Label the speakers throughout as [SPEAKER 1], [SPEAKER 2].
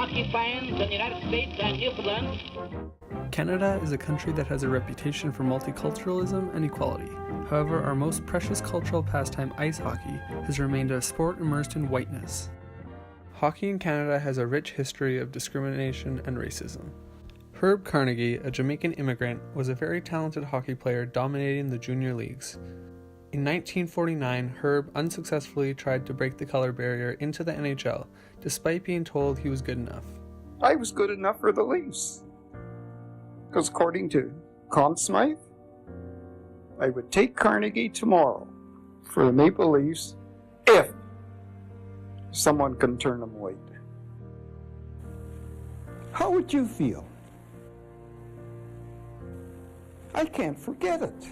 [SPEAKER 1] hockey fans in the United States and Newfoundland.
[SPEAKER 2] Canada is a country that has a reputation for multiculturalism and equality. However, our most precious cultural pastime, ice hockey, has remained a sport immersed in whiteness. Hockey in Canada has a rich history of discrimination and racism. Herb Carnegie, a Jamaican immigrant, was a very talented hockey player dominating the junior leagues. In 1949, Herb unsuccessfully tried to break the color barrier into the NHL, despite being told he was good enough.
[SPEAKER 3] I was good enough for the Leafs. Because according to Conn Smythe, I would take Carnegie tomorrow for the Maple Leafs if someone can turn them white.
[SPEAKER 4] How would you feel? I can't forget it.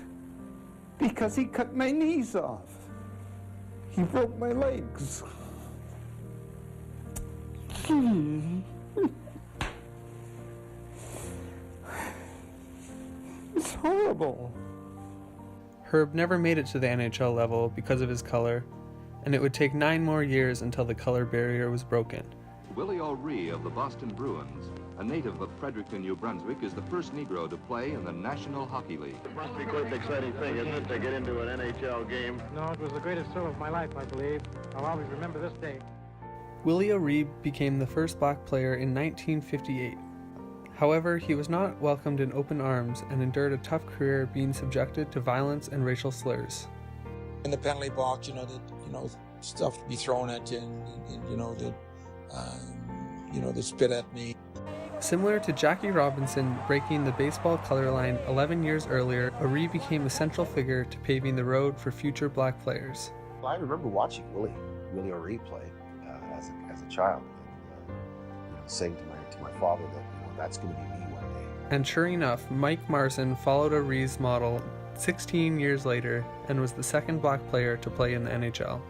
[SPEAKER 4] Because he cut my knees off. He broke my legs. It's horrible.
[SPEAKER 2] Herb never made it to the NHL level because of his color, and it would take 9 more years until the color barrier was broken.
[SPEAKER 5] Willie O'Ree of the Boston Bruins, a native of Fredericton, New Brunswick, is the first Negro to play in the National Hockey League.
[SPEAKER 6] It must be quite an exciting thing, isn't it, to get into an NHL game?
[SPEAKER 7] No, it was the greatest thrill of my life, I believe. I'll always remember this day.
[SPEAKER 2] Willie O'Ree became the first black player in 1958. However, he was not welcomed in open arms and endured a tough career being subjected to violence and racial slurs.
[SPEAKER 8] In the penalty box, stuff to be thrown at you, and they spit at me.
[SPEAKER 2] Similar to Jackie Robinson breaking the baseball color line 11 years earlier, O'Ree became a central figure to paving the road for future black players.
[SPEAKER 9] I remember watching Willie O'Ree play as a child, and saying to my father that that's going to be me one day.
[SPEAKER 2] And sure enough, Mike Marson followed O'Ree's model 16 years later and was the second black player to play in the NHL.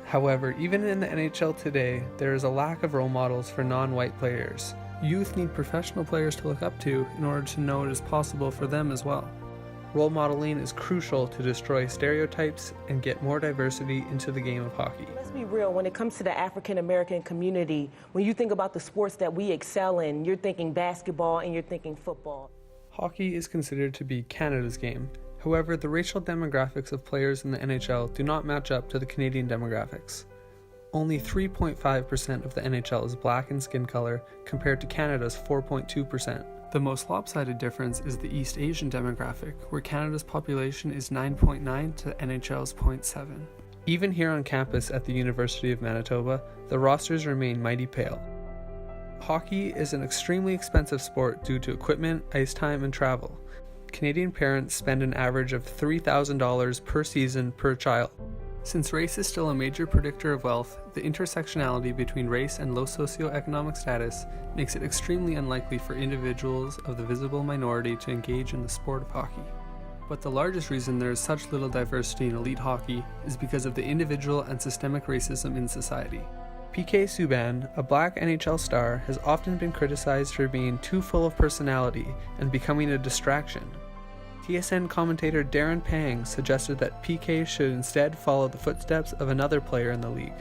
[SPEAKER 2] However, even in the NHL today, there is a lack of role models for non-white players. Youth need professional players to look up to in order to know it is possible for them as well. Role modeling is crucial to destroy stereotypes and get more diversity into the game of hockey.
[SPEAKER 10] Let's be real, when it comes to the African American community, when you think about the sports that we excel in, you're thinking basketball and you're thinking football.
[SPEAKER 2] Hockey is considered to be Canada's game. However, the racial demographics of players in the NHL do not match up to the Canadian demographics. Only 3.5% of the NHL is black in skin color, compared to Canada's 4.2%. The most lopsided difference is the East Asian demographic, where Canada's population is 9.9 to NHL's 0.7. Even here on campus at the University of Manitoba, the rosters remain mighty pale. Hockey is an extremely expensive sport due to equipment, ice time, and travel. Canadian parents spend an average of $3,000 per season per child. Since race is still a major predictor of wealth, the intersectionality between race and low socioeconomic status makes it extremely unlikely for individuals of the visible minority to engage in the sport of hockey. But the largest reason there is such little diversity in elite hockey is because of the individual and systemic racism in society. PK Subban, a black NHL star, has often been criticized for being too full of personality and becoming a distraction. TSN commentator Darren Pang suggested that PK should instead follow the footsteps of another player in the league.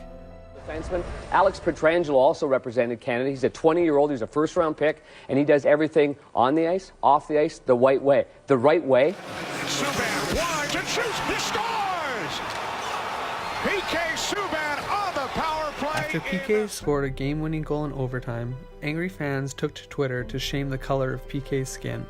[SPEAKER 11] Defenseman Alex Pietrangelo also represented Canada. He's a 20-year-old, he's a first-round pick, and he does everything on the ice, off the ice, the right way. The right way.
[SPEAKER 12] Subban winds and shoots, he scores! PK Subban on the power play.
[SPEAKER 2] After PK scored a game-winning goal in overtime, angry fans took to Twitter to shame the color of PK's skin.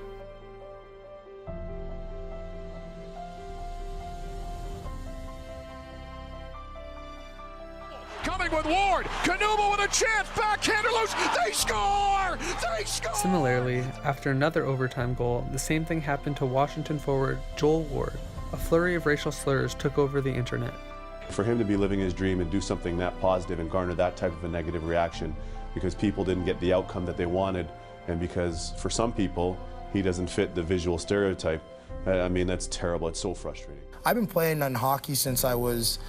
[SPEAKER 12] Coming with Ward, Kanuba with a chance, backhander loose, they score! They score!
[SPEAKER 2] Similarly, after another overtime goal, the same thing happened to Washington forward Joel Ward. A flurry of racial slurs took over the internet.
[SPEAKER 13] For him to be living his dream and do something that positive and garner that type of a negative reaction because people didn't get the outcome that they wanted, and because for some people he doesn't fit the visual stereotype, I mean, that's terrible. It's so frustrating.
[SPEAKER 14] I've been playing on hockey since I was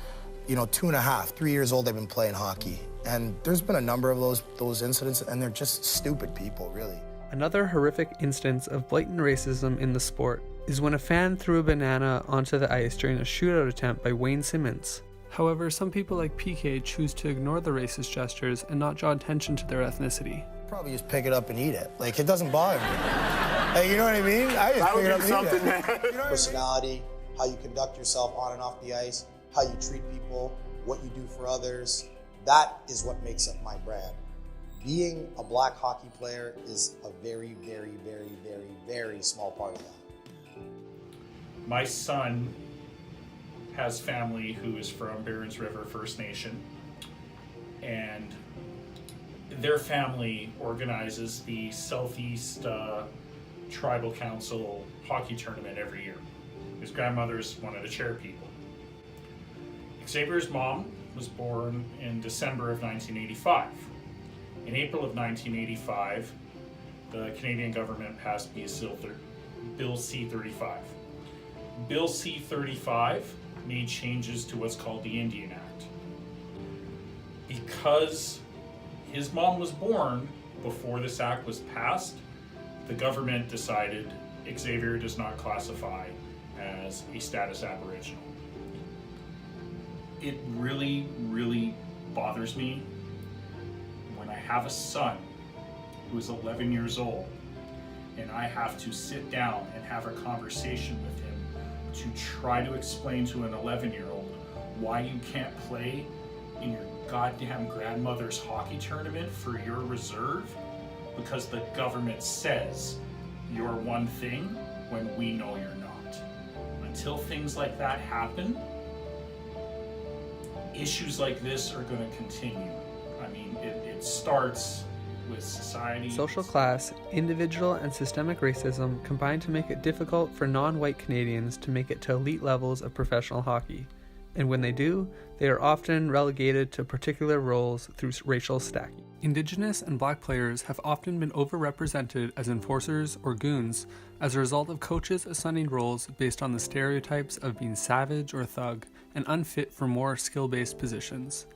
[SPEAKER 14] 2.5, 3 years old. I've been playing hockey, and there's been a number of those incidents, and they're just stupid people, really.
[SPEAKER 2] Another horrific instance of blatant racism in the sport is when a fan threw a banana onto the ice during a shootout attempt by Wayne Simmons. However, some people like PK choose to ignore the racist gestures and not draw attention to their ethnicity.
[SPEAKER 14] Probably just pick it up and eat it. Like, it doesn't bother me. Like, you know what I mean? I just pick it up and eat it. You know personality, how you conduct yourself on and off the ice, how you treat people, what you do for others. That is what makes up my brand. Being a black hockey player is a very, very, very, very, very small part of that.
[SPEAKER 15] My son has family who is from Barons River First Nation, and their family organizes the Southeast Tribal Council hockey tournament every year. His grandmother's one of the chair people. Xavier's mom was born in December of 1985. In April of 1985, the Canadian government passed Bill C-35. Bill C-35 made changes to what's called the Indian Act. Because his mom was born before this act was passed, the government decided Xavier does not classify as a status Aboriginal. It really, really bothers me when I have a son who is 11 years old and I have to sit down and have a conversation with him to try to explain to an 11-year-old why you can't play in your goddamn grandmother's hockey tournament for your reserve because the government says you're one thing when we know you're not. Until things like that happen, issues like this are going to continue. I mean, it starts with society.
[SPEAKER 2] Social class, individual and systemic racism combine to make it difficult for non-white Canadians to make it to elite levels of professional hockey. And when they do, they are often relegated to particular roles through racial stacking. Indigenous and black players have often been overrepresented as enforcers or goons as a result of coaches assigning roles based on the stereotypes of being savage or thug and unfit for more skill-based positions.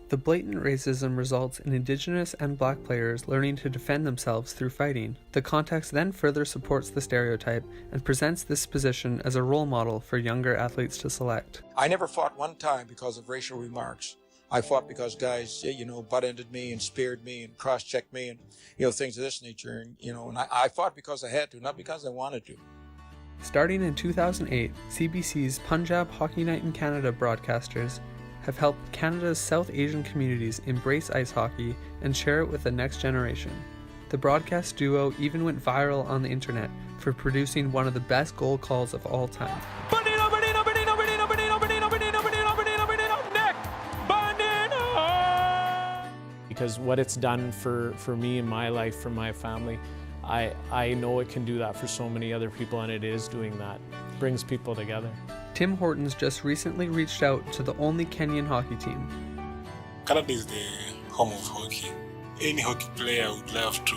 [SPEAKER 2] The blatant racism results in Indigenous and black players learning to defend themselves through fighting. The context then further supports the stereotype and presents this position as a role model for younger athletes to select.
[SPEAKER 8] I never fought one time because of racial remarks. I fought because guys, butt-ended me and speared me and cross-checked me and, things of this nature. And I fought because I had to, not because I wanted to.
[SPEAKER 2] Starting in 2008, CBC's Punjab Hockey Night in Canada broadcasters have helped Canada's South Asian communities embrace ice hockey and share it with the next generation. The broadcast duo even went viral on the internet for producing one of the best goal calls of all time.
[SPEAKER 16] Because what it's done for me in my life, for my family, I know it can do that for so many other people, and it is doing that. It brings people together.
[SPEAKER 2] Tim Hortons just recently reached out to the only Kenyan hockey team.
[SPEAKER 17] Canada is the home of hockey. Any hockey player would love to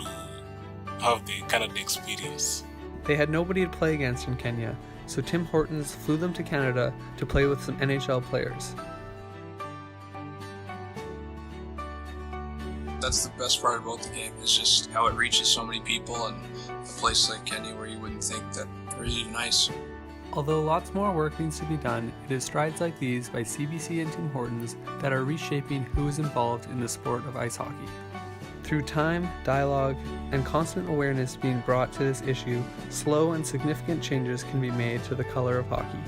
[SPEAKER 17] have the Canada experience.
[SPEAKER 2] They had nobody to play against in Kenya, so Tim Hortons flew them to Canada to play with some NHL players.
[SPEAKER 18] That's the best part about the game, is just how it reaches so many people, and a place like Kenya where you wouldn't think that there's even ice.
[SPEAKER 2] Although lots more work needs to be done, it is strides like these by CBC and Tim Hortons that are reshaping who is involved in the sport of ice hockey. Through time, dialogue, and constant awareness being brought to this issue, slow and significant changes can be made to the color of hockey.